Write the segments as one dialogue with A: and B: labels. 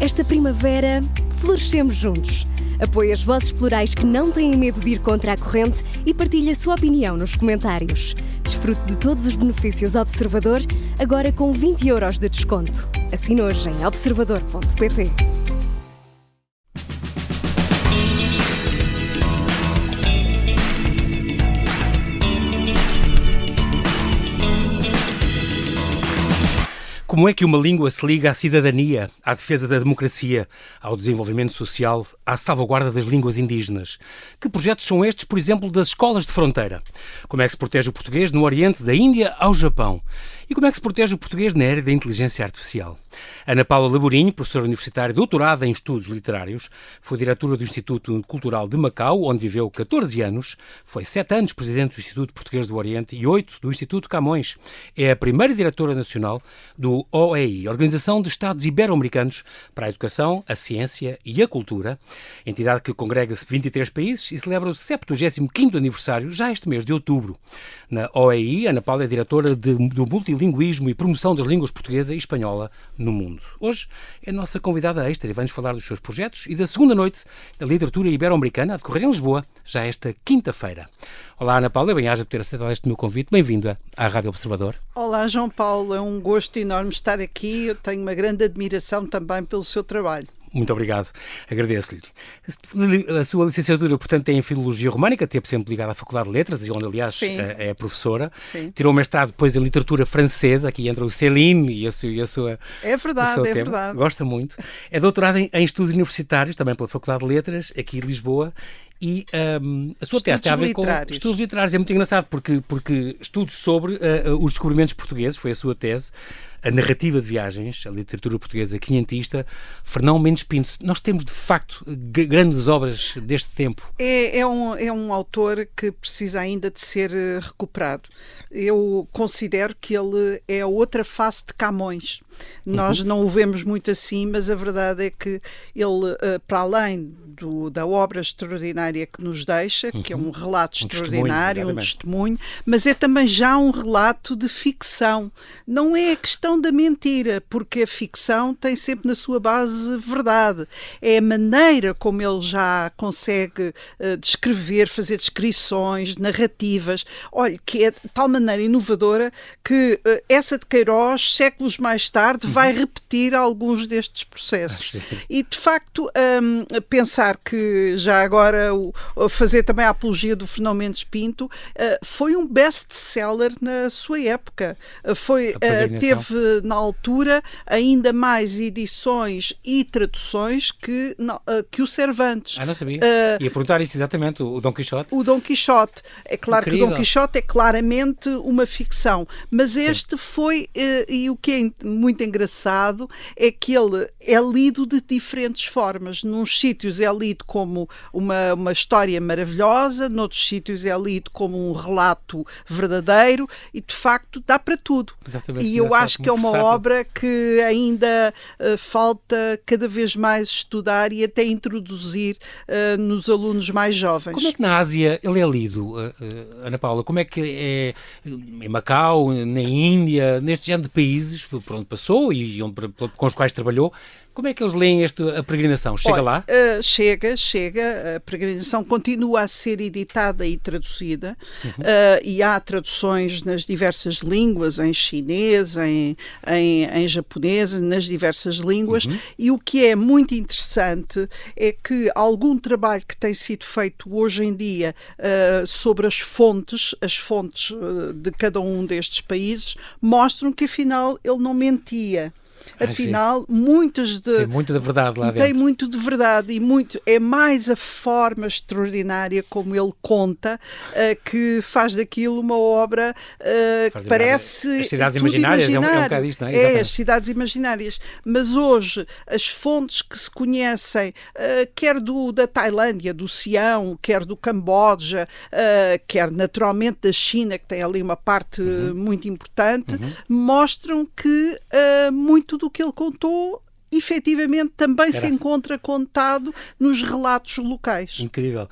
A: Esta primavera, florescemos juntos. Apoie as vozes plurais que não têm medo de ir contra a corrente e partilhe a sua opinião nos comentários. Desfrute de todos os benefícios Observador, agora com 20€ de desconto. Assine hoje em observador.pt.
B: Como é que uma língua se liga à cidadania, à defesa da democracia, ao desenvolvimento social, à salvaguarda das línguas indígenas? Que projetos são estes, por exemplo, das escolas de fronteira? Como é que se protege o português no Oriente, da Índia ao Japão? E como é que se protege o português na era da inteligência artificial? Ana Paula Laborinho, professora universitária doutorada em estudos literários, foi diretora do Instituto Cultural de Macau, onde viveu 14 anos, foi 7 anos presidente do Instituto Português do Oriente e 8 do Instituto Camões. É a primeira diretora nacional do OEI, Organização de Estados Ibero-Americanos para a Educação, a Ciência e a Cultura, entidade que congrega 23 países e celebra o 75º aniversário já este mês de outubro. Na OEI, Ana Paula é diretora do multilinguismo e promoção das línguas portuguesa e espanhola no mundo. Hoje é a nossa convidada extra e vamos falar dos seus projetos e da segunda noite da literatura ibero-americana a decorrer em Lisboa, já esta quinta-feira. Olá, Ana Paula, bem-aja por ter aceitado este meu convite. Bem-vinda à Rádio Observador.
C: Olá, João Paulo, é um gosto enorme estar aqui. Eu tenho uma grande admiração também pelo seu trabalho.
B: Muito obrigado, agradeço-lhe. A sua licenciatura, portanto, é em Filologia Românica, teve sempre ligada à Faculdade de Letras, e onde, aliás, é professora.
C: Sim.
B: Tirou um mestrado depois em Literatura Francesa, aqui entra o Céline e a sua...
C: É verdade, é verdade.
B: Gosta muito. É doutorada em Estudos Universitários, também pela Faculdade de Letras, aqui em Lisboa. E a sua tese tem a ver com estudos literários. É muito engraçado porque estudos sobre os descobrimentos portugueses, foi a sua tese, a narrativa de viagens, a literatura portuguesa quinhentista, Fernão Mendes Pinto. Nós temos, de facto, grandes obras deste tempo.
C: É um autor que precisa ainda de ser recuperado. Eu considero que ele é a outra face de Camões. Nós não o vemos muito assim, mas a verdade é que ele, para além da obra extraordinária que nos deixa, que é um relato extraordinário, um testemunho, mas é também já um relato de ficção. Não é a questão da mentira, porque a ficção tem sempre na sua base verdade. É a maneira como ele já consegue descrever, fazer descrições, narrativas, olha, que é de tal maneira inovadora que essa de Queiroz, séculos mais tarde, vai repetir alguns destes processos. E, de facto, pensar que já agora fazer também a apologia do Fernão Mendes Pinto foi um best-seller na sua época. Teve na altura ainda mais edições e traduções que o Cervantes.
B: Não sabia. Ia perguntar isso exatamente, o Dom Quixote.
C: O Dom Quixote. É claro
B: Incrível.
C: Que o Dom Quixote é claramente uma ficção, mas este foi, e o que é muito engraçado é que ele é lido de diferentes formas. Nos sítios é lido como uma história maravilhosa, noutros sítios é lido como um relato verdadeiro e, de facto, dá para tudo.
B: Exatamente.
C: E eu acho que é uma obra que ainda falta cada vez mais estudar e até introduzir nos alunos mais jovens.
B: Como é que na Ásia ele é lido, Ana Paula? Como é que é em Macau, na Índia, neste género de países por onde passou e com os quais trabalhou? Como é que eles leem a peregrinação? Chega lá?
C: Chega. A peregrinação continua a ser editada e traduzida e há traduções nas diversas línguas, em chinês, em japonês, nas diversas línguas. E o que é muito interessante é que algum trabalho que tem sido feito hoje em dia sobre as fontes de cada um destes países, mostram que afinal ele não mentia. Afinal,
B: tem muito de verdade lá dentro.
C: Tem muito de verdade e é mais a forma extraordinária como ele conta que faz daquilo uma obra que parece
B: as cidades imaginárias, é um bocado isto, não é?
C: As cidades imaginárias. Mas hoje, as fontes que se conhecem, quer da Tailândia, do Sião, quer do Camboja, quer naturalmente da China, que tem ali uma parte muito importante, mostram que muito do que ele contou efetivamente também se encontra contado nos relatos locais.
B: Incrível.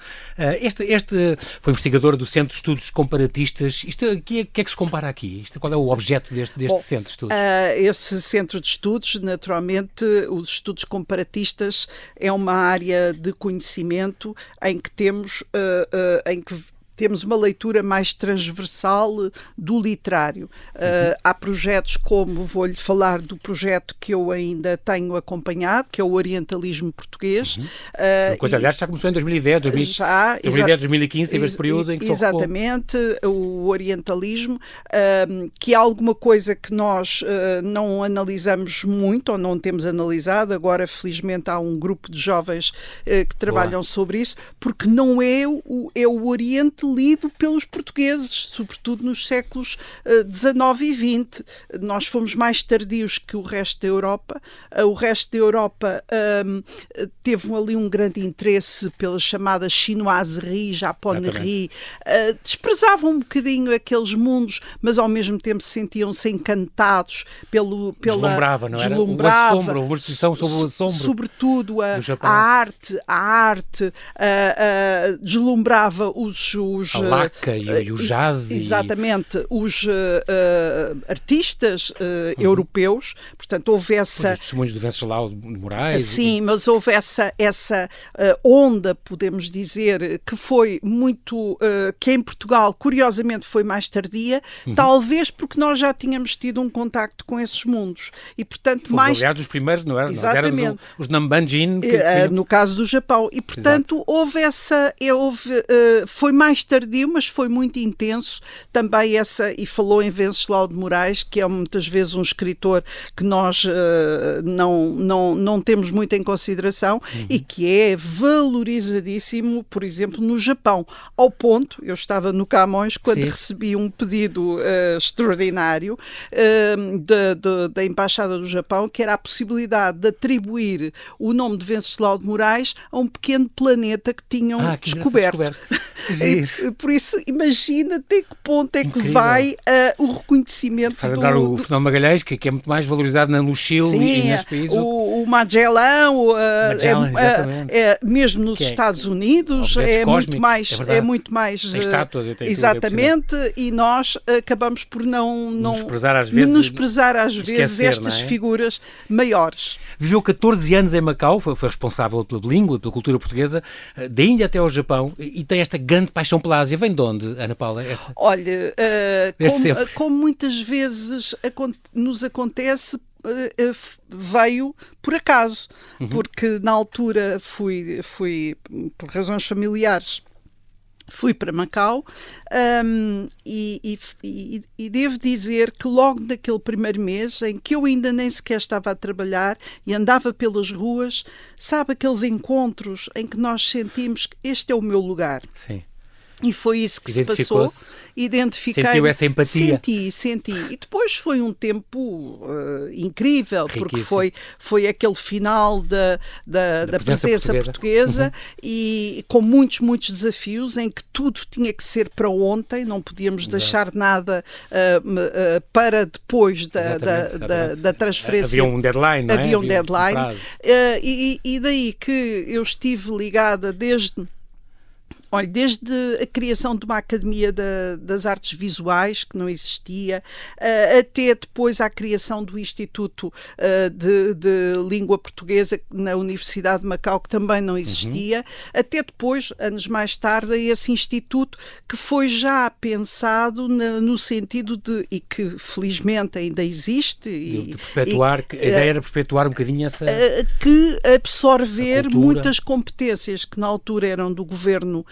B: Este foi investigador do Centro de Estudos Comparatistas. O que é que se compara aqui? Qual é o objeto deste Centro de Estudos?
C: Esse Centro de Estudos, naturalmente, os estudos comparatistas é uma área de conhecimento em que temos uma leitura mais transversal do literário. Há projetos como, vou-lhe falar do projeto que eu ainda tenho acompanhado, que é o Orientalismo Português.
B: Aliás, já começou em 2010, 2015, teve esse período em que
C: exatamente, o Orientalismo, que é alguma coisa que nós não analisamos muito, ou não temos analisado. Agora, felizmente, há um grupo de jovens que trabalham sobre isso, porque não é o Oriente lido pelos portugueses, sobretudo nos séculos XIX e XX. Nós fomos mais tardios que o resto da Europa. O resto da Europa teve ali um grande interesse pela chamada chinoiserie, japonerie. Desprezavam um bocadinho aqueles mundos, mas ao mesmo tempo sentiam-se encantados pela...
B: Deslumbrava, não era?
C: Deslumbrava.
B: O assombro, uma exposição sobre o assombro.
C: Sobretudo a arte deslumbrava
B: a laca e o jade.
C: Exatamente, os artistas europeus. Portanto, houve essa...
B: Os testemunhos do Venceslau de Moraes.
C: Sim, mas houve essa onda, podemos dizer, que foi muito... que em Portugal, curiosamente, foi mais tardia, talvez porque nós já tínhamos tido um contacto com esses mundos. E, portanto,
B: aliás, os primeiros, não era?
C: Exatamente.
B: Nós éramos os Nambanjin.
C: No caso do Japão. E, portanto, houve foi mais tardio, mas foi muito intenso também e falou em Venceslau de Moraes, que é muitas vezes um escritor que nós não temos muito em consideração e que é valorizadíssimo, por exemplo, no Japão. Ao ponto, eu estava no Camões quando recebi um pedido extraordinário da Embaixada do Japão, que era a possibilidade de atribuir o nome de Venceslau de Moraes a um pequeno planeta que tinham descoberto. Por isso, imagina até que ponto é que vai o reconhecimento
B: o Fernão Magalhães, que é muito mais valorizado no Chile e nesses países.
C: O Magellan, mesmo nos Estados Unidos, é muito mais...
B: Tem estátuas e tem
C: exatamente, e nós acabamos por não
B: menosprezar às vezes
C: estas figuras maiores.
B: Viveu 14 anos em Macau, foi responsável pela língua, pela cultura portuguesa, da Índia até ao Japão, e tem esta grande paixão pela Ásia. Vem de onde, Ana Paula?
C: Olha, como muitas vezes nos acontece, veio por acaso, porque na altura fui por razões familiares, fui para Macau e devo dizer que logo naquele primeiro mês, em que eu ainda nem sequer estava a trabalhar e andava pelas ruas, sabe, aqueles encontros em que nós sentimos que este é o meu lugar.
B: Sim.
C: E foi isso que se passou. Identifiquei.
B: Sentiu essa empatia?
C: Senti. E depois foi um tempo incrível, porque foi aquele final da presença portuguesa e com muitos desafios, em que tudo tinha que ser para ontem, não podíamos deixar nada para depois da transferência.
B: Havia um deadline, não é?
C: Havia um deadline. E daí que eu estive ligada desde a criação de uma Academia das Artes Visuais, que não existia, até depois à criação do Instituto de Língua Portuguesa na Universidade de Macau, que também não existia, até depois, anos mais tarde, esse instituto que foi já pensado no sentido e que felizmente ainda existe.
B: De perpetuar, a ideia era perpetuar um bocadinho essa...
C: que absorver muitas competências que na altura eram do governo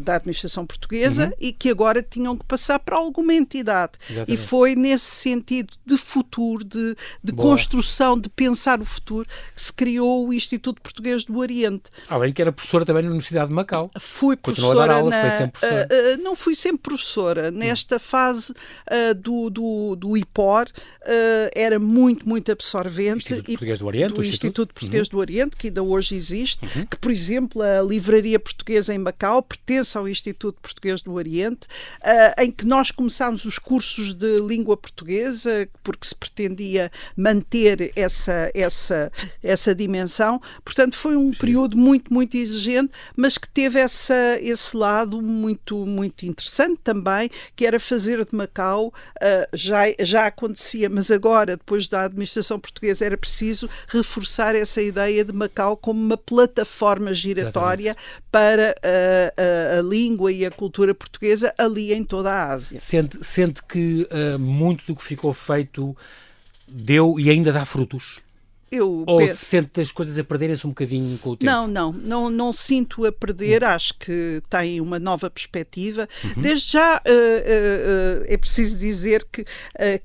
C: da administração portuguesa e que agora tinham que passar para alguma entidade. Exatamente. E foi nesse sentido de futuro, de construção, de pensar o futuro, que se criou o Instituto Português do Oriente.
B: Além que era professora também na Universidade de Macau.
C: Fui professora.
B: Continuou a dar aulas, foi sempre professora.
C: Não fui sempre professora. Nesta fase do IPOR era muito absorvente.
B: Instituto Português do Oriente.
C: Do Instituto Português do Oriente, que ainda hoje existe, que, por exemplo, a Livraria Portuguesa em Macau, pertence ao Instituto Português do Oriente, em que nós começámos os cursos de língua portuguesa, porque se pretendia manter essa dimensão. Portanto, foi um período muito, muito exigente, mas que teve esse lado muito, muito interessante também, que era fazer de Macau, já acontecia, mas agora, depois da administração portuguesa, era preciso reforçar essa ideia de Macau como uma plataforma giratória para a língua e a cultura portuguesa ali em toda a Ásia.
B: Sente que muito do que ficou feito deu e ainda dá frutos? Ou sente as coisas a perderem-se um bocadinho com o tempo?
C: Não sinto a perder, acho que tem uma nova perspectiva. Desde já é preciso dizer que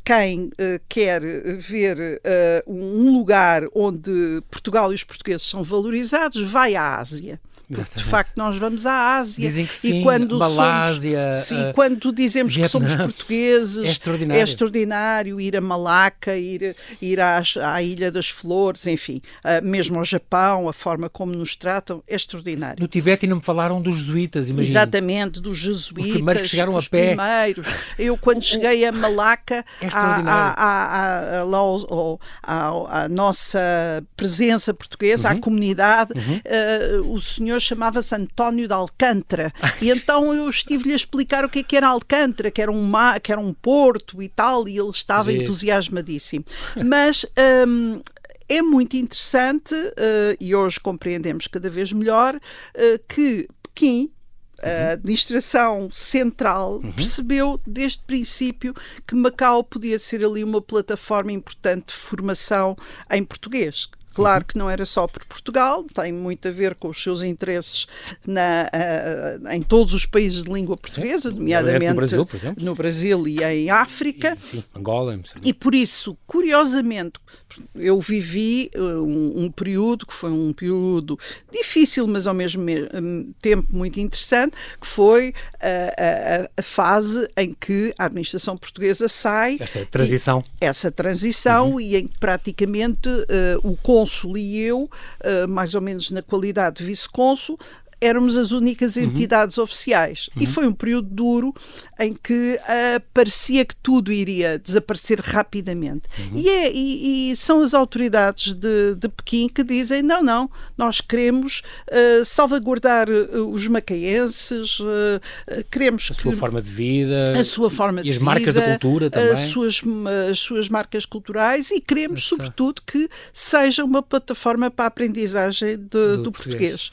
C: quem quer ver um lugar onde Portugal e os portugueses são valorizados, vai à Ásia. Porque, de facto, nós vamos à Ásia.
B: Dizem que sim,
C: e quando
B: Malásia,
C: quando dizemos
B: Vietnã,
C: que somos portugueses,
B: é
C: extraordinário ir a Malaca, ir à Ilha das Flores, enfim, mesmo ao Japão, a forma como nos tratam, é extraordinário.
B: No Tibete ainda me falaram dos jesuítas, imagino.
C: Exatamente, dos jesuítas,
B: os primeiros que chegaram a pé.
C: Primeiros. Eu, quando cheguei a Malaca, à nossa presença portuguesa, à comunidade, o senhor chamava-se António de Alcântara, e então eu estive-lhe a explicar o que era Alcântara, que era um porto e tal, e ele estava entusiasmadíssimo. Mas é muito interessante, e hoje compreendemos cada vez melhor, que Pequim, a administração central, percebeu desde o princípio que Macau podia ser ali uma plataforma importante de formação em português. Claro que não era só por Portugal, tem muito a ver com os seus interesses em todos os países de língua portuguesa, nomeadamente no Brasil e em África.
B: Sim, Angola.
C: E por isso, curiosamente, eu vivi um período que foi um período difícil, mas ao mesmo tempo muito interessante, que foi a fase em que a administração portuguesa sai. Essa transição e em que praticamente o cônsul e eu, mais ou menos na qualidade de vice-cônsul, éramos as únicas entidades oficiais. E foi um período duro em que parecia que tudo iria desaparecer rapidamente. E são as autoridades de Pequim que dizem, não, nós queremos salvaguardar os macaenses, queremos
B: a sua forma de vida,
C: e
B: as marcas da cultura também.
C: As suas marcas culturais, e queremos, sobretudo, que seja uma plataforma para a aprendizagem do português.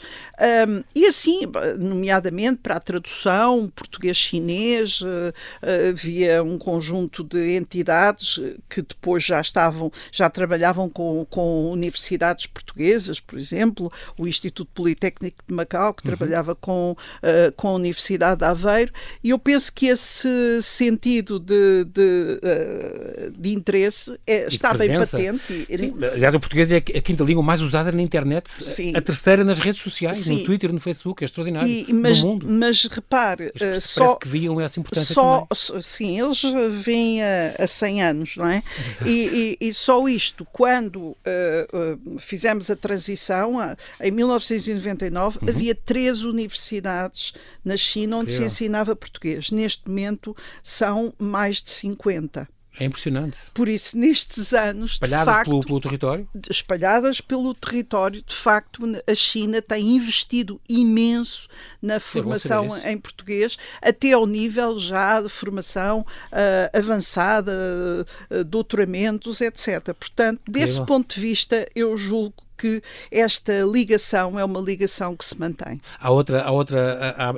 C: E assim, nomeadamente para a tradução português-chinês, havia um conjunto de entidades que depois já trabalhavam com universidades portuguesas, por exemplo, o Instituto Politécnico de Macau, que trabalhava com a Universidade de Aveiro, e eu penso que esse sentido de interesse está bem patente.
B: Sim. Aliás, o português é a quinta língua mais usada na internet, a terceira nas redes sociais, no Twitter, no Facebook, é extraordinário, no mundo.
C: Mas repare,
B: parece que viam essa importância também.
C: Sim, eles vêm há 100 anos, não é? E só isto, quando fizemos a transição, em 1999, havia 3 universidades na China onde se ensinava português. Neste momento são mais de 50.
B: É impressionante.
C: Por isso, nestes anos,
B: espalhadas pelo território?
C: Espalhadas pelo território, de facto, a China tem investido imenso na formação em português, até ao nível já de formação avançada, doutoramentos, etc. Portanto, desse ponto de vista, eu julgo que esta ligação é uma ligação que se mantém.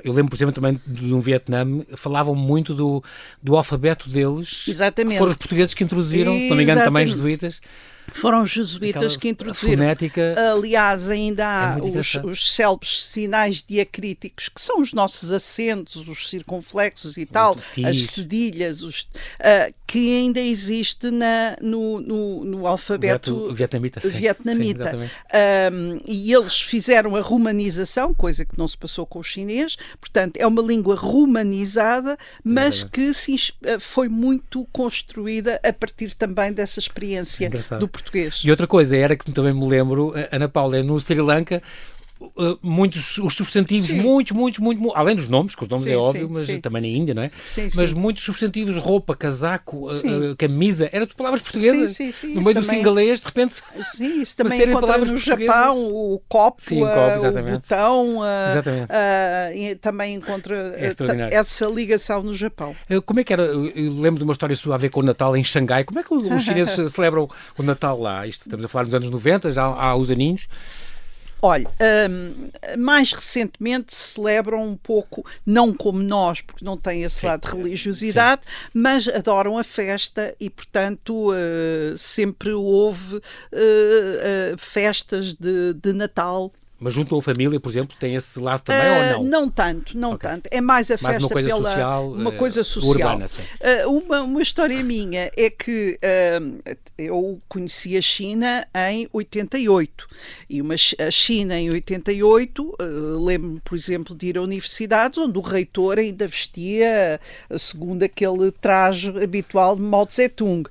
B: Eu lembro, por exemplo, também de um Vietnã, falavam muito do alfabeto deles.
C: Exatamente.
B: Que foram os portugueses que introduziram, se não me engano, também os jesuítas.
C: Foram os jesuítas que introduziram.
B: Fonética.
C: Aliás, ainda há os célebres sinais diacríticos, que são os nossos acentos, os circunflexos e tal, as cedilhas, que ainda existe no alfabeto vietnamita. Sim, e eles fizeram a romanização, coisa que não se passou com o chinês. Portanto, é uma língua romanizada, mas que foi muito construída a partir também dessa experiência do português.
B: E outra coisa era que também me lembro, Ana Paula, no Sri Lanka, muitos os substantivos,
C: Sim.
B: muitos, além dos nomes, que os nomes
C: Sim,
B: é óbvio,
C: sim,
B: mas
C: sim.
B: também na Índia, não é?
C: Sim,
B: Mas
C: sim.
B: muitos substantivos, roupa, casaco,
C: Sim.
B: camisa, era tudo palavras portuguesas.
C: Sim, sim, sim,
B: No
C: isso
B: meio do
C: também.
B: singalês, de repente...
C: Sim, isso
B: Uma
C: também
B: série de
C: encontra
B: palavras
C: no
B: portuguesas.
C: Japão, o copo,
B: Sim, copo,
C: o
B: exatamente.
C: botão,
B: Exatamente.
C: e também encontra
B: É extraordinário.
C: essa ligação no Japão.
B: Como é que era? Eu lembro de uma história sua a ver com o Natal em Xangai. Como é que os chineses celebram o Natal lá? Isto, estamos a falar nos anos 90, já há uns aninhos.
C: Olha, mais recentemente celebram um pouco, não como nós, porque não têm esse lado de religiosidade, mas adoram a festa e, portanto, sempre houve festas de Natal.
B: Mas junto à família, por exemplo, tem esse lado também ou não?
C: Não tanto, não
B: Ok.
C: tanto. É mais a
B: Mais
C: festa
B: uma coisa
C: pela
B: social,
C: uma coisa social.
B: urbana, sim.
C: Uma história minha é que eu conheci a China em 88 e a China em 88, lembro-me, por exemplo, de ir a universidades onde o reitor ainda vestia segundo aquele traje habitual de Mao Tse-tung.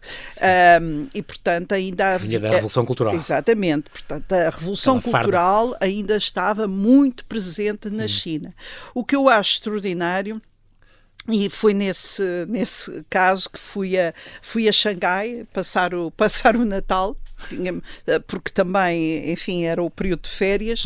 C: E, portanto, ainda
B: Vinha da Revolução Cultural.
C: Exatamente. Portanto, a Revolução
B: Aquela farda.
C: Cultural ainda estava muito presente na China. O que eu acho extraordinário, e foi nesse caso que fui a Xangai passar o Natal, porque também, enfim, era o período de férias,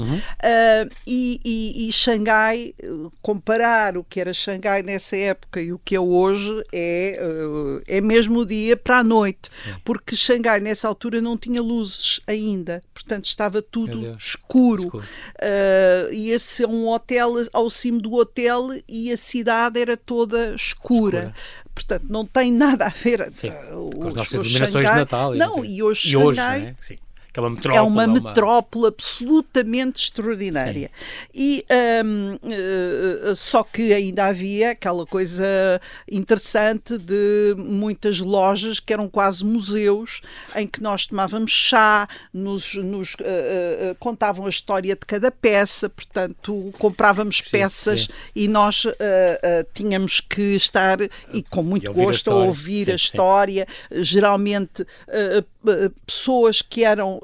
C: e Xangai, comparar o que era Xangai nessa época e o que é hoje é mesmo o dia para a noite, porque Xangai nessa altura não tinha luzes ainda, portanto estava tudo escuro. E esse é um hotel ao cimo do hotel e a cidade era toda escura. Portanto, não tem nada a ver
B: com as nossas iluminações de Natal.
C: Não, e hoje
B: não
C: Xangai
B: é? Sim. Que é uma metrópole.
C: É uma metrópole absolutamente extraordinária. E só que ainda havia aquela coisa interessante de muitas lojas que eram quase museus, em que nós tomávamos chá, contavam a história de cada peça, portanto, comprávamos peças e nós tínhamos que estar, e com muito gosto, a ouvir a história. Geralmente, pessoas que eram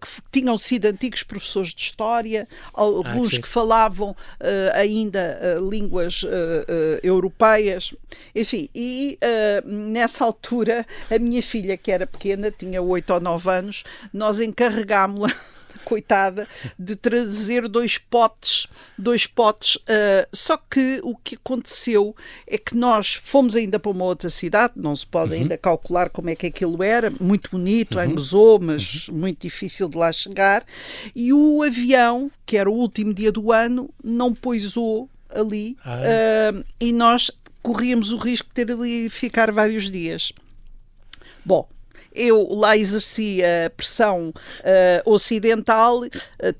C: que tinham sido antigos professores de história, alguns que falavam ainda línguas europeias, enfim, e nessa altura a minha filha, que era pequena, tinha 8 ou 9 anos, nós encarregámos-la, coitada, de trazer dois potes, só que o que aconteceu é que nós fomos ainda para uma outra cidade, não se pode ainda calcular como é que aquilo era, muito bonito, em Bezô, mas muito difícil de lá chegar, e o avião, que era o último dia do ano, não pousou ali, e nós corríamos o risco de ter ali ficar vários dias. Bom, eu lá exerci a pressão ocidental,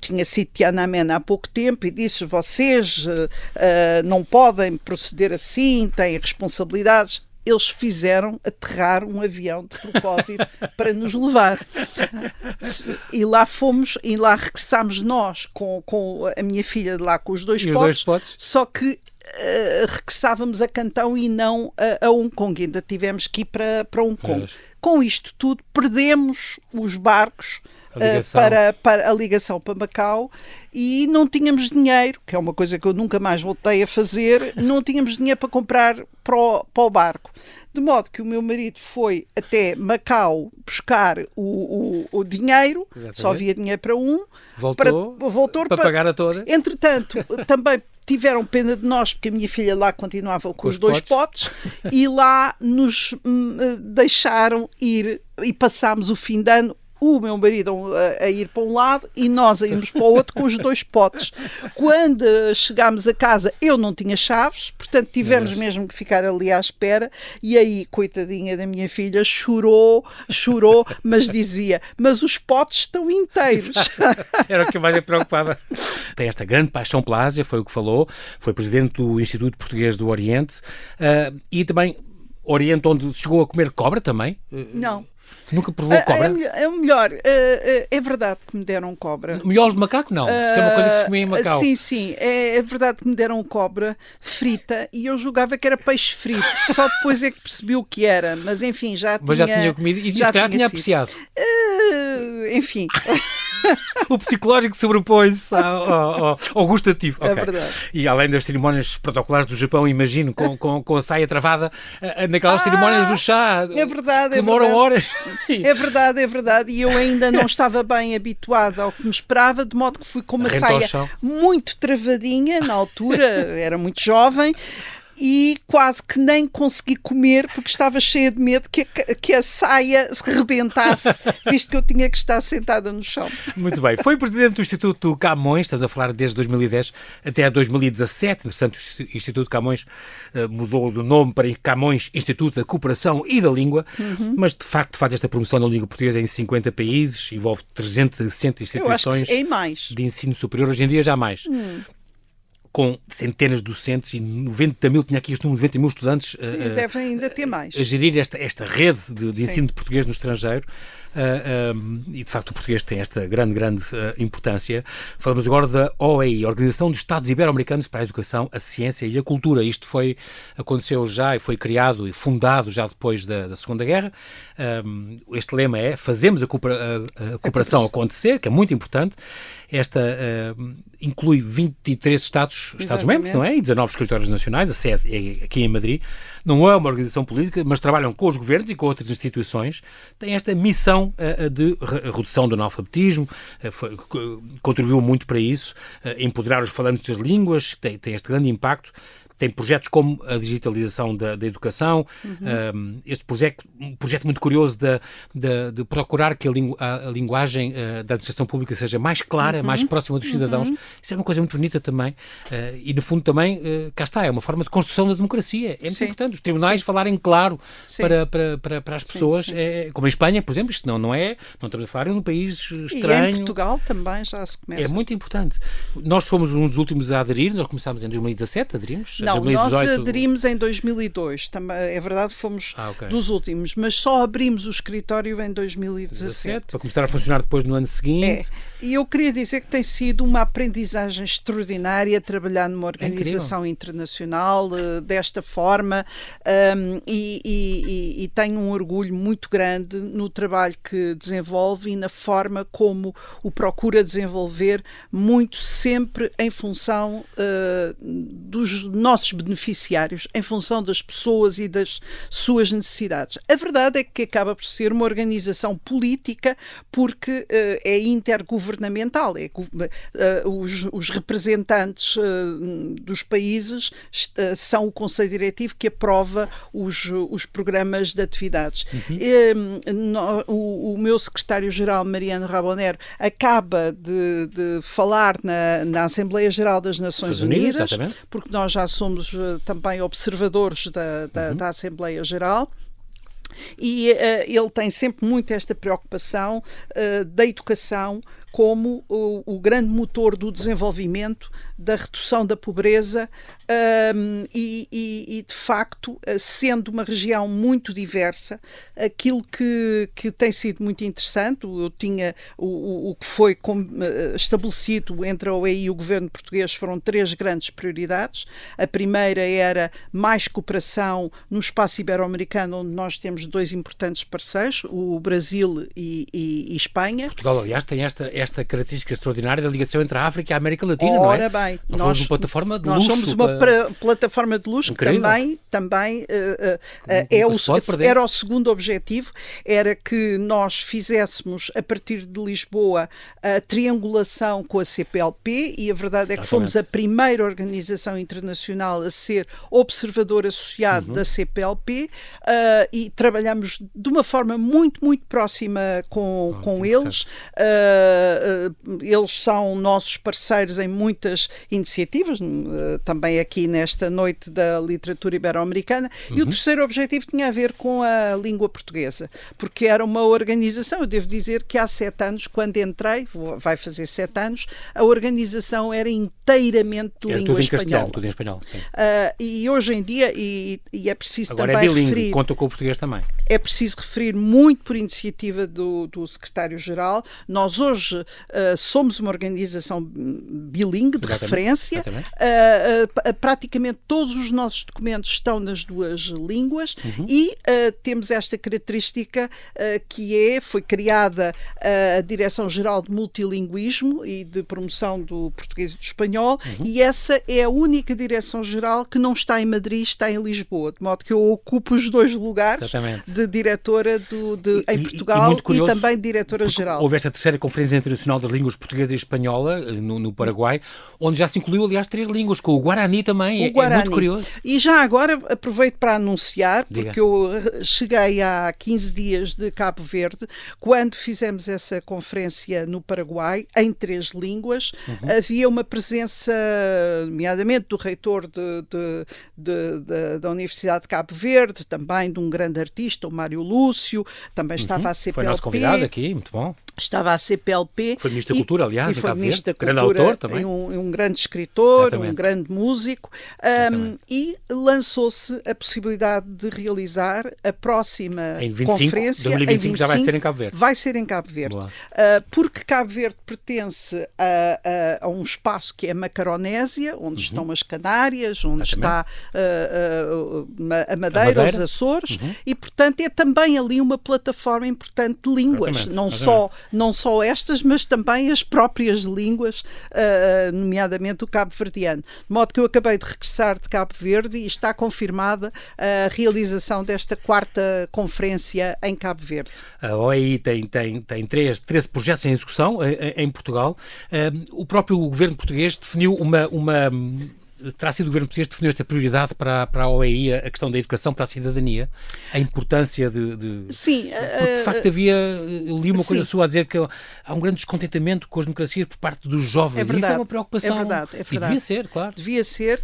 C: tinha sido Tiananmen há pouco tempo e disse: vocês não podem proceder assim, têm responsabilidades. Eles fizeram aterrar um avião de propósito para nos levar. E lá fomos, e lá regressámos nós com a minha filha de lá com os dois potes, só que regressávamos a Cantão e não a Hong Kong. Ainda tivemos que ir para Hong Kong. Com isto tudo, perdemos os barcos para a ligação para Macau e não tínhamos dinheiro, que é uma coisa que eu nunca mais voltei a fazer, não tínhamos dinheiro para comprar para o barco. De modo que o meu marido foi até Macau buscar o dinheiro, só havia dinheiro para um, voltou
B: para pagar a toda.
C: Entretanto, também tiveram pena de nós, porque a minha filha lá continuava com os dois potes e lá nos deixaram ir e passámos o fim de ano, o meu marido a ir para um lado e nós a irmos para o outro com os dois potes. Quando chegámos a casa, eu não tinha chaves, portanto tivemos mesmo que ficar ali à espera, e aí, coitadinha da minha filha, chorou, mas dizia: mas os potes estão inteiros.
B: Era o que mais me preocupava. Tem esta grande paixão pela Ásia, foi o que falou, foi presidente do Instituto Português do Oriente, e também Oriente, onde chegou a comer cobra também?
C: Não.
B: Nunca provou cobra?
C: É o melhor. É verdade que me deram cobra.
B: Miolos de macaco, não. Isto é uma coisa que se comia em Macau.
C: Sim. É verdade que me deram cobra frita e eu julgava que era peixe frito. Só depois é que percebi o que era. Mas enfim, já tinha...
B: Mas já tinha comido e já tinha apreciado.
C: Enfim...
B: O psicológico sobrepõe-se ao gustativo.
C: É
B: Okay.
C: verdade.
B: E além das cerimónias protocolares do Japão, imagino, com a saia travada, naquelas cerimónias do chá,
C: É verdade,
B: que demoram horas.
C: É verdade. E eu ainda não estava bem habituada ao que me esperava, de modo que fui com uma
B: Rente ao
C: saia
B: chão.
C: muito travadinha, na altura, era muito jovem, e quase que nem consegui comer porque estava cheia de medo que a saia se rebentasse, visto que eu tinha que estar sentada no chão.
B: Muito bem. Foi presidente do Instituto Camões, estamos a falar desde 2010 até 2017. Interessante, o Instituto Camões mudou do nome para Camões Instituto da Cooperação e da Língua, mas de facto faz esta promoção da língua portuguesa em 50 países, envolve 360
C: Eu acho
B: instituições
C: que é mais.
B: de ensino superior, hoje em dia já mais. Com centenas de docentes e 90 mil, tinha aqui este número, 90 mil estudantes
C: Devem ainda ter mais.
B: a gerir esta rede de ensino de português no estrangeiro. E de facto o português tem esta grande importância. Falamos agora da OEI, Organização dos Estados Ibero-Americanos para a Educação, a Ciência e a Cultura. Isto aconteceu já e foi criado e fundado já depois da Segunda Guerra. Este lema é: fazemos a cooperação acontecer, que é muito importante. Esta inclui 23 Estados-membros, não é? E 19 escritórios nacionais, a sede é aqui em Madrid. Não é uma organização política, mas trabalham com os governos e com outras instituições. Tem esta missão de redução do analfabetismo, contribuiu muito para isso, empoderar os falantes das línguas, tem este grande impacto. Tem projetos como a digitalização da educação, este um projeto muito curioso de procurar que a linguagem da administração pública seja mais clara, mais próxima dos cidadãos. Isso é uma coisa muito bonita também. E, no fundo, também, cá está, é uma forma de construção da democracia. É muito importante. Os tribunais falarem claro para as pessoas. Como em Espanha, por exemplo, isto não estamos a falar em um país estranho.
C: E em Portugal também já se começa.
B: É muito importante. Nós fomos um dos últimos a aderir, nós começámos em 2017, aderimos.
C: Não,
B: 2018...
C: nós aderimos em 2002, também, é verdade, fomos dos últimos, mas só abrimos o escritório em 2017.
B: Para começar a funcionar depois no ano seguinte.
C: E eu queria dizer que tem sido uma aprendizagem extraordinária trabalhar numa organização internacional desta forma, e tenho um orgulho muito grande no trabalho que desenvolve e na forma como o procura desenvolver, muito sempre em função dos nossos beneficiários, em função das pessoas e das suas necessidades. A verdade é que acaba por ser uma organização política porque é intergovernamental. Os representantes dos países são o Conselho Diretivo que aprova os programas de atividades. O meu secretário-geral, Mariano Raboneiro, acaba de falar na Assembleia Geral das Nações Unidas, porque nós já somos também observadores da Assembleia Geral. E ele tem sempre muito esta preocupação da educação como o grande motor do desenvolvimento, da redução da pobreza e de facto, sendo uma região muito diversa, aquilo que tem sido muito interessante, eu tinha o que foi estabelecido entre a OEI e o governo português foram 3 grandes prioridades. A primeira era mais cooperação no espaço ibero-americano, onde nós temos 2 importantes parceiros, o Brasil e Espanha.
B: Portugal, aliás, tem esta característica extraordinária da ligação entre a África e a América Latina,
C: Ora
B: não é?
C: Bem,
B: nós somos uma plataforma de luxo.
C: Nós somos uma plataforma de luxo que também era o segundo objetivo, era que nós fizéssemos, a partir de Lisboa, a triangulação com a CPLP, e a verdade é que fomos a primeira organização internacional a ser observador associado da CPLP, e trabalhamos de uma forma muito, muito próxima com eles. Eles são nossos parceiros em muitas iniciativas, também aqui nesta noite da literatura ibero-americana. E o terceiro objetivo tinha a ver com a língua portuguesa, porque era uma organização, eu devo dizer que há 7 anos, quando entrei, vai fazer 7 anos, a organização era inteiramente de língua espanhola.
B: Tudo em espanhol, sim.
C: E hoje em dia, e é preciso
B: agora
C: também
B: é bilingue,
C: referir...
B: conta com o português também.
C: É preciso referir, muito por iniciativa do secretário-geral, nós hoje somos uma organização bilingue de referência. Praticamente todos os nossos documentos estão nas duas línguas e temos esta característica que foi criada a Direção-Geral de Multilinguismo e de Promoção do Português e do Espanhol, e essa é a única Direção-Geral que não está em Madrid, está em Lisboa, de modo que eu ocupo os dois lugares de diretora em Portugal e também diretora-geral.
B: Houve esta terceira Conferência Internacional das Línguas Portuguesa e Espanhola no Paraguai, onde já se incluiu, aliás, 3 línguas, com o Guarani também. É muito curioso.
C: E já agora aproveito para anunciar, porque eu cheguei há 15 dias de Cabo Verde, quando fizemos essa conferência no Paraguai, em 3 línguas, havia uma presença, nomeadamente do reitor da Universidade de Cabo Verde, também de um grande artista, o Mário Lúcio, também estava a CPLP.
B: Foi nosso convidado aqui, muito bom.
C: Estava a CPLP.
B: Foi Ministro da Cultura, aliás,
C: e foi Ministro da
B: Cultura,
C: grande
B: autor também.
C: Um grande escritor, um grande músico, e lançou-se a possibilidade de realizar a próxima conferência
B: 2025 já vai ser em Cabo Verde.
C: Vai ser em Cabo Verde. Porque Cabo Verde pertence a um espaço que é a Macaronésia, onde estão as Canárias, onde está a Madeira, os Açores, e, portanto, é também ali uma plataforma importante de línguas, não só estas, mas também as próprias línguas, nomeadamente o cabo-verdiano. De modo que eu acabei de regressar de Cabo Verde e está confirmada a realização desta 4ª conferência em Cabo Verde.
B: A OEI tem 13 projetos em execução em Portugal. O próprio governo português definiu terá sido o governo português que definiu esta prioridade para a OEI, a questão da educação para a cidadania, a importância de...
C: Sim.
B: Porque, de facto, eu li uma coisa sua a dizer que há um grande descontentamento com as democracias por parte dos jovens.
C: É verdade,
B: isso é uma preocupação.
C: É verdade.
B: E devia ser, claro.
C: Devia ser.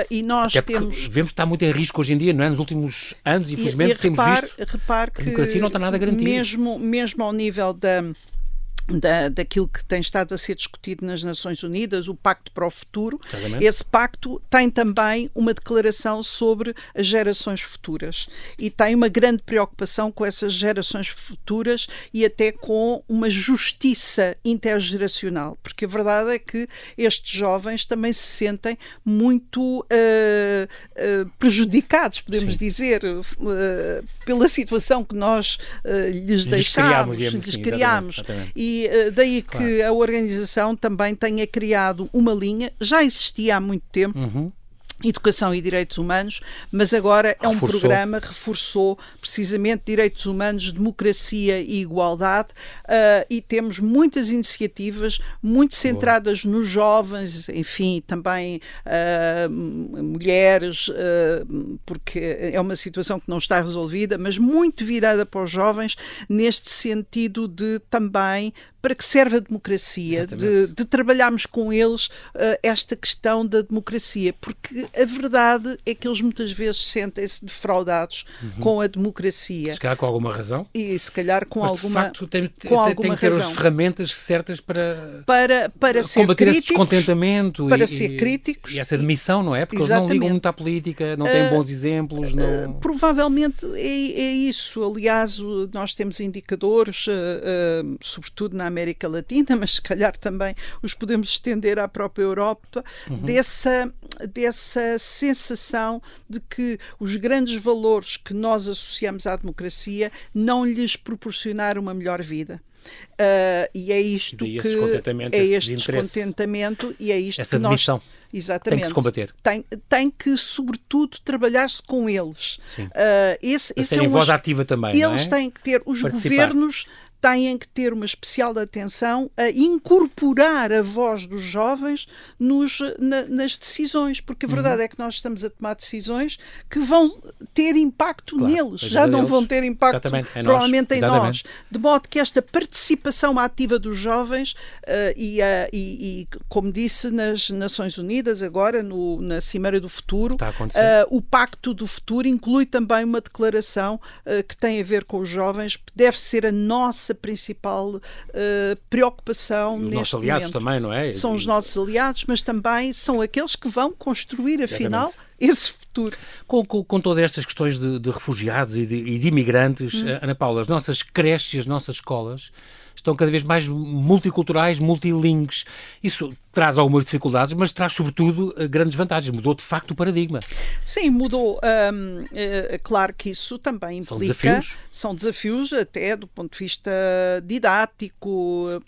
C: E nós temos...
B: Vemos que está muito em risco hoje em dia, não é? Nos últimos anos, infelizmente, temos visto que a democracia não está nada garantida.
C: Mesmo ao nível daquilo que tem estado a ser discutido nas Nações Unidas, o Pacto para o Futuro. Exatamente. Esse pacto tem também uma declaração sobre as gerações futuras e tem uma grande preocupação com essas gerações futuras e até com uma justiça intergeracional, porque a verdade é que estes jovens também se sentem muito prejudicados, podemos dizer, pela situação que nós lhes deixámos, lhes criámos. E daí que a organização também tenha criado uma linha, já existia há muito tempo, Educação e Direitos Humanos, mas agora é um programa, reforçou precisamente direitos humanos, democracia e igualdade, e temos muitas iniciativas muito centradas nos jovens, enfim, também mulheres, porque é uma situação que não está resolvida, mas muito virada para os jovens, neste sentido de também para que serve a democracia, de trabalharmos com eles esta questão da democracia, porque a verdade é que eles muitas vezes sentem-se defraudados com a democracia.
B: Se calhar com alguma razão.
C: E se calhar com
B: mas,
C: alguma
B: de facto, tem que ter
C: razão.
B: as ferramentas certas para
C: ser
B: combater
C: críticos,
B: esse descontentamento
C: para ser críticos.
B: E essa admissão, não é? Porque eles não ligam muito à política, não têm bons exemplos.
C: Provavelmente é isso. Aliás, nós temos indicadores, sobretudo na América Latina, mas se calhar também os podemos estender à própria Europa, dessa sensação de que os grandes valores que nós associamos à democracia não lhes proporcionaram uma melhor vida. E é isto que é este descontentamento e é isto
B: essa
C: que nós
B: exatamente tem que se combater.
C: Tem que, sobretudo, trabalhar-se com eles. Esse
B: têm voz ativa também.
C: Eles têm que ter, os governos têm que ter uma especial atenção a incorporar a voz dos jovens nas decisões, porque a verdade é que nós estamos a tomar decisões que vão ter impacto neles, já não vão ter impacto provavelmente em nós. De modo que esta participação ativa dos jovens e como disse nas Nações Unidas agora, na Cimeira do Futuro, o Pacto do Futuro inclui também uma declaração que tem a ver com os jovens, deve ser a nossa nossa principal preocupação neste
B: nossos aliados
C: momento.
B: também, não é?
C: São os nossos aliados, mas também são aqueles que vão construir, afinal, esse futuro.
B: Com todas estas questões de refugiados e de imigrantes, Ana Paula, as nossas creches, as nossas escolas estão cada vez mais multiculturais, multilingues. Isso traz algumas dificuldades, mas traz, sobretudo, grandes vantagens. Mudou, de facto, o paradigma.
C: Sim, mudou. Claro que isso também implica... São desafios até do ponto de vista didático,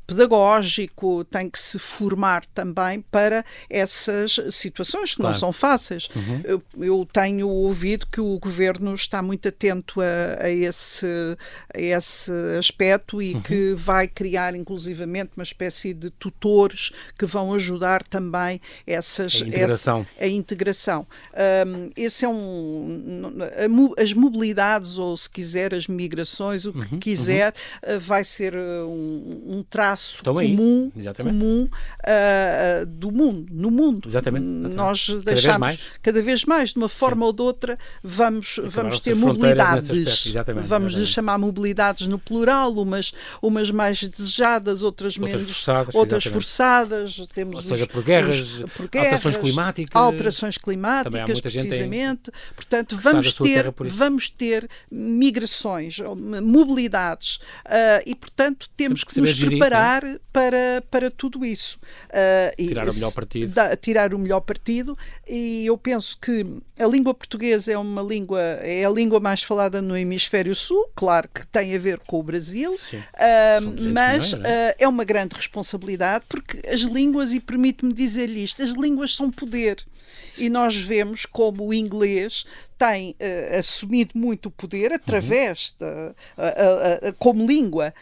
C: pedagógico. Tem que se formar também para essas situações que não são fáceis. Eu tenho ouvido que o Governo está muito atento a esse aspecto e que vai criar, inclusivamente, uma espécie de tutores que vão ajudar também a integração. Esse é as mobilidades, ou se quiser, as migrações, o que quiser, vai ser um traço comum do mundo, no mundo.
B: Exatamente.
C: Nós deixamos cada vez mais, de uma forma ou de outra, vamos ter mobilidades. Vamos chamar mobilidades no plural, umas mais desejadas, outras menos, outras forçadas. Temos,
B: ou seja, por guerras, alterações climáticas,
C: precisamente. Portanto, vamos ter migrações, mobilidades, e, portanto, temos que nos preparar para tudo isso. Tirar o melhor partido, e eu penso que a língua portuguesa é a língua mais falada no Hemisfério Sul, claro que tem a ver com o Brasil, mas é uma grande responsabilidade, porque as línguas, e permite-me dizer-lhe isto, as línguas são poder. E nós vemos como o inglês tem assumido muito o poder através como língua.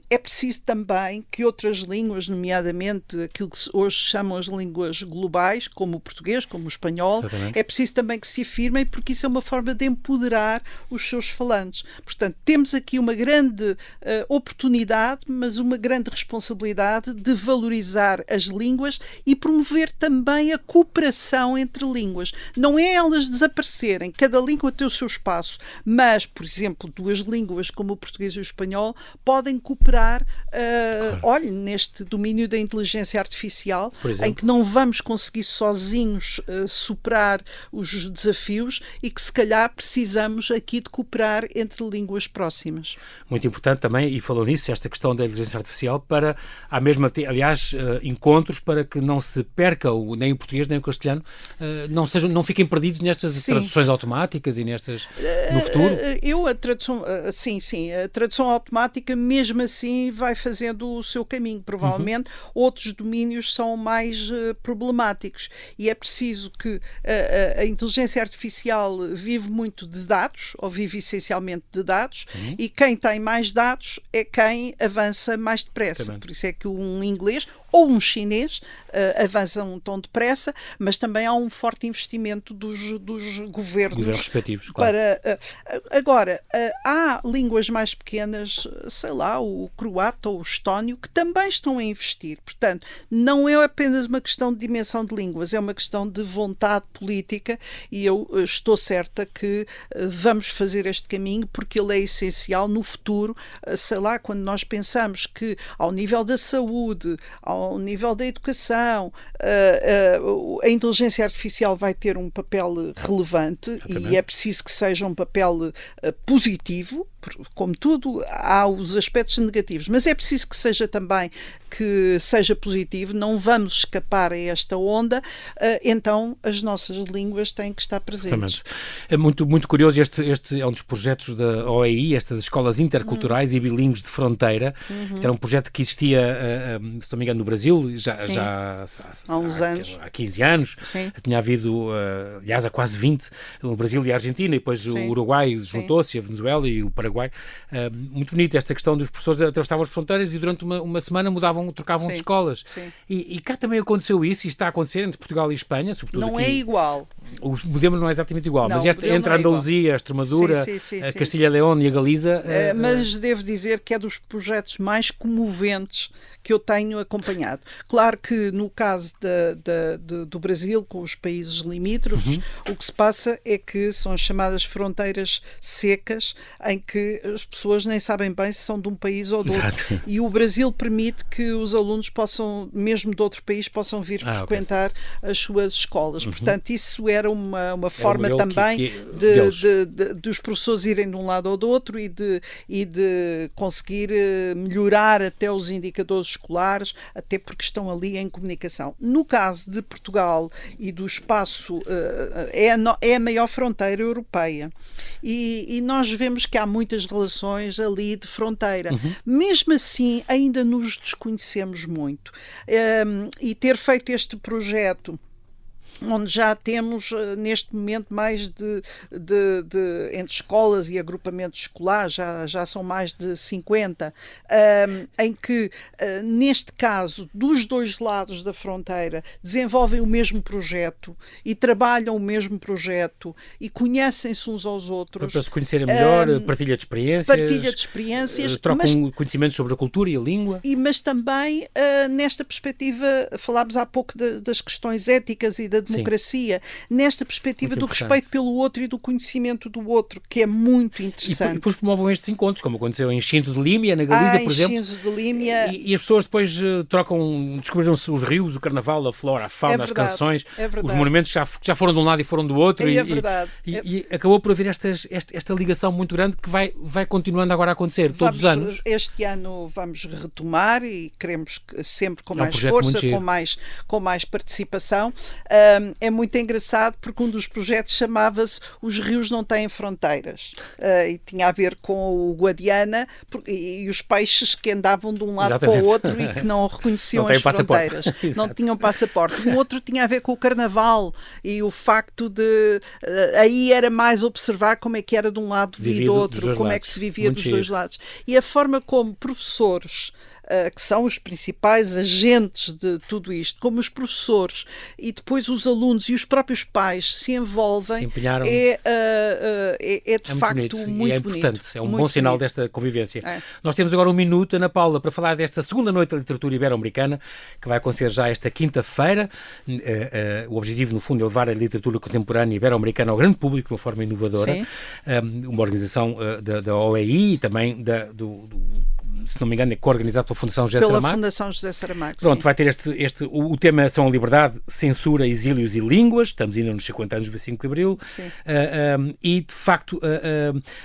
C: É preciso também que outras línguas, nomeadamente aquilo que hoje chamam as línguas globais, como o português, como o espanhol, é preciso também que se afirmem, porque isso é uma forma de empoderar os seus falantes. Portanto, temos aqui uma grande oportunidade, mas uma grande responsabilidade de valorizar as línguas e promover também a cooperação entre línguas. Não é elas desaparecerem, cada língua tem o seu espaço, mas, por exemplo, duas línguas como o português e o espanhol podem cooperar, olhe, neste domínio da inteligência artificial, em que não vamos conseguir sozinhos superar os desafios e que, se calhar, precisamos aqui de cooperar entre línguas próximas.
B: Muito importante também, e falou nisso, esta questão da inteligência artificial, para, aliás, encontros para que não se perca nem o português nem o castelhano, não fiquem perdidos nestas traduções automáticas e nestas no futuro? A tradução automática mesmo assim vai fazendo o seu caminho. Provavelmente outros domínios são mais problemáticos, e é preciso que a inteligência artificial vive muito de dados, ou vive essencialmente de dados, e quem tem mais dados é quem avança mais depressa. Por isso é que um inglês ou um chinês avançam um tão depressa, mas também há um forte investimento dos governos respectivos, claro.
C: Agora, há línguas mais pequenas, sei lá, o croata ou o estónio, que também estão a investir. Portanto, não é apenas uma questão de dimensão de línguas, é uma questão de vontade política, e eu estou certa que vamos fazer este caminho, porque ele é essencial no futuro, sei lá, quando nós pensamos que ao nível da saúde, ao nível da educação, a inteligência artificial vai ter um papel relevante, e é preciso que seja um papel positivo. Como tudo, há os aspectos negativos, mas é preciso que seja também positivo. Não vamos escapar a esta onda, então as nossas línguas têm que estar presentes.
B: É muito, muito curioso, este é um dos projetos da OEI, estas escolas interculturais e bilíngues de fronteira. Este era um projeto que existia, se não me engano, no Brasil, já
C: há uns anos.
B: Há 15 anos.
C: Sim.
B: Tinha havido, aliás, há quase 20, o Brasil e a Argentina, e depois o Uruguai juntou-se, a Venezuela e o Paraguai. Muito bonito esta questão dos professores atravessavam as fronteiras e durante uma semana trocavam de escolas. E cá também aconteceu isso, e está a acontecer entre Portugal e Espanha, sobretudo
C: não
B: aqui.
C: É igual.
B: O modelo não é exatamente igual, mas entre a Andaluzia, a Extremadura, a Castilha e León e a Galiza...
C: mas devo dizer que é dos projetos mais comoventes que eu tenho acompanhado acompanhado. Claro que no caso do Brasil, com os países limítrofes, o que se passa é que são as chamadas fronteiras secas, em que as pessoas nem sabem bem se são de um país ou do outro. E o Brasil permite que os alunos possam, mesmo de outro país, possam vir frequentar as suas escolas. Portanto, isso era uma forma também dos professores irem de um lado ou do outro e de conseguir melhorar até os indicadores escolares, até porque estão ali em comunicação. No caso de Portugal e do espaço, é a maior fronteira europeia. E nós vemos que há muitas relações ali de fronteira. Mesmo assim, ainda nos desconhecemos muito. E ter feito este projeto, onde já temos neste momento mais entre escolas e agrupamentos escolares, já são mais de 50, em que, neste caso, dos dois lados da fronteira, desenvolvem o mesmo projeto e trabalham o mesmo projeto e conhecem-se uns aos outros.
B: Para se conhecerem melhor, partilha de experiências. Trocam conhecimentos sobre a cultura e a língua.
C: Mas também, nesta perspectiva, falámos há pouco das questões éticas e da democracia, nesta perspectiva do respeito pelo outro e do conhecimento do outro, que é muito interessante.
B: E depois promovam estes encontros, como aconteceu em Xinto de Límia, na Galiza, por exemplo.
C: De Límia.
B: E as pessoas depois descobriram-se os rios, o carnaval, a flora, a fauna, as canções, os monumentos já foram de um lado e foram do outro.
C: É verdade.
B: E acabou por haver esta ligação muito grande que vai continuando agora a acontecer todos os anos.
C: Este ano vamos retomar e queremos sempre com mais força, com mais participação. É muito engraçado porque um dos projetos chamava-se Os Rios Não Têm Fronteiras e tinha a ver com o Guadiana e os peixes que andavam de um lado para o outro e que não reconheciam as fronteiras. Não tinham passaporte. Um outro tinha a ver com o Carnaval e o facto de aí era mais observar como é que era de um lado e do outro, como é que se vivia dos dois lados. E a forma como professores, que são os principais agentes de tudo isto, como os professores e depois os alunos e os próprios pais se envolvem, é de facto muito bonito.
B: Importante, é um bom sinal desta convivência. Nós temos agora um minuto, Ana Paula, para falar desta segunda noite da literatura ibero-americana, que vai acontecer já esta quinta-feira. O objetivo, no fundo, é levar a literatura contemporânea ibero-americana ao grande público de uma forma inovadora. Uma organização da OEI e também se não me engano, é co-organizado pela Fundação José Saramago.
C: Pela Fundação José Saramago,
B: Pronto, vai ter o tema são a liberdade, censura, exílios e línguas. Estamos ainda nos 50 anos do 25 de Abril. E, de facto,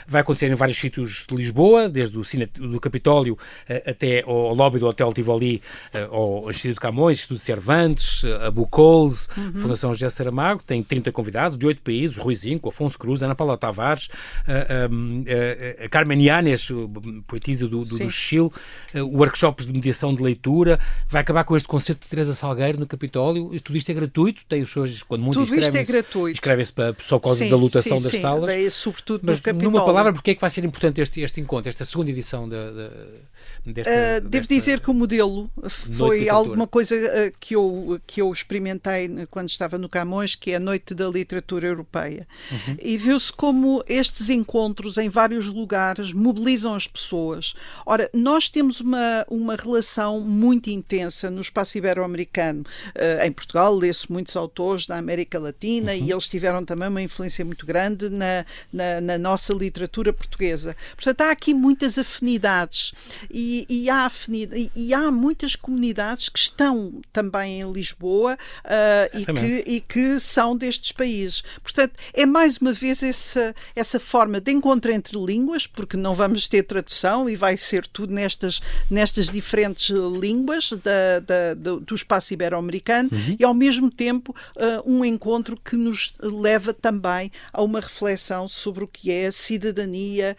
B: vai acontecer em vários sítios de Lisboa, desde o Cine do Capitólio até ao lobby do Hotel Tivoli, ao Instituto de Camões, Instituto de Cervantes, a Bucols, Fundação José Saramago. Tem 30 convidados de 8 países, o Rui Zinco, Afonso Cruz, Ana Paula Tavares, a Carmen Yanes, poetisa do Chile, workshops de mediação de leitura. Vai acabar com este concerto de Teresa Salgueiro no Capitólio. Tudo isto é gratuito. Tem os seus, quando muito escrevem-se para só por causa da lotação das salas.
C: Sobretudo
B: mas,
C: no Capitólio.
B: Numa palavra, porque é que vai ser importante este encontro, esta segunda edição
C: devo dizer que o modelo foi alguma coisa que eu experimentei quando estava no Camões, que é a Noite da Literatura Europeia. E viu-se como estes encontros em vários lugares mobilizam as pessoas. Ora, nós temos uma relação muito intensa no espaço ibero-americano. Em Portugal, lê-se muitos autores da América Latina e eles tiveram também uma influência muito grande na nossa literatura portuguesa. Portanto, há aqui muitas afinidades e há muitas comunidades que estão também em Lisboa e que são destes países. Portanto, é mais uma vez essa forma de encontro entre línguas, porque não vamos ter tradução e vai ser tudo nestas diferentes línguas do espaço ibero-americano e, ao mesmo tempo, um encontro que nos leva também a uma reflexão sobre o que é a cidadania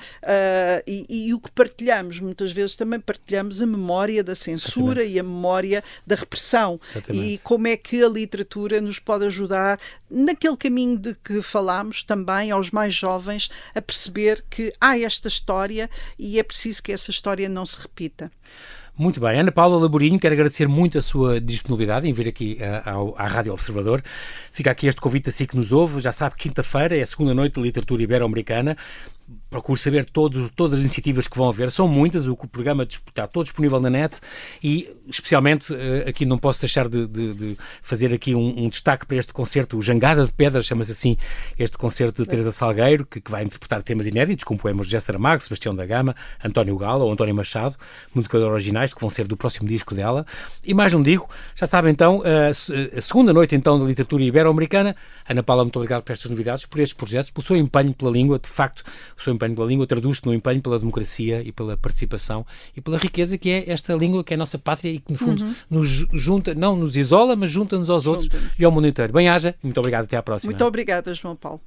C: e o que partilhamos. Muitas vezes também partilhamos a memória da censura e a memória da repressão. E como é que a literatura nos pode ajudar naquele caminho de que falámos também aos mais jovens a perceber que há esta história e é preciso que essa história não se repita.
B: Muito bem. Ana Paula Laborinho, quero agradecer muito a sua disponibilidade em vir aqui à Rádio Observador. Fica aqui este convite a si que nos ouve. Já sabe, quinta-feira é a segunda noite de literatura ibero-americana. procure saber todas as iniciativas que vão haver. São muitas, o programa está todo disponível na net e, especialmente, aqui não posso deixar de fazer aqui um destaque para este concerto, o Jangada de Pedras, chama-se assim, este concerto de Teresa Salgueiro, que vai interpretar temas inéditos, com poemas de José Saramago, Sebastião da Gama, António Gala ou António Machado, músicas originais que vão ser do próximo disco dela. E mais não digo, já sabem então, a segunda noite então da literatura ibero-americana. Ana Paula, muito obrigado por estas novidades, por estes projetos, pelo seu empenho pela língua. De facto, o seu empenho pela língua traduz-se no empenho pela democracia e pela participação e pela riqueza que é esta língua, que é a nossa pátria e que, no fundo, nos junta, não nos isola, mas junta-nos aos outros e ao mundo inteiro. Bem-aja e muito obrigado. Até à próxima.
C: Muito obrigada, João Paulo.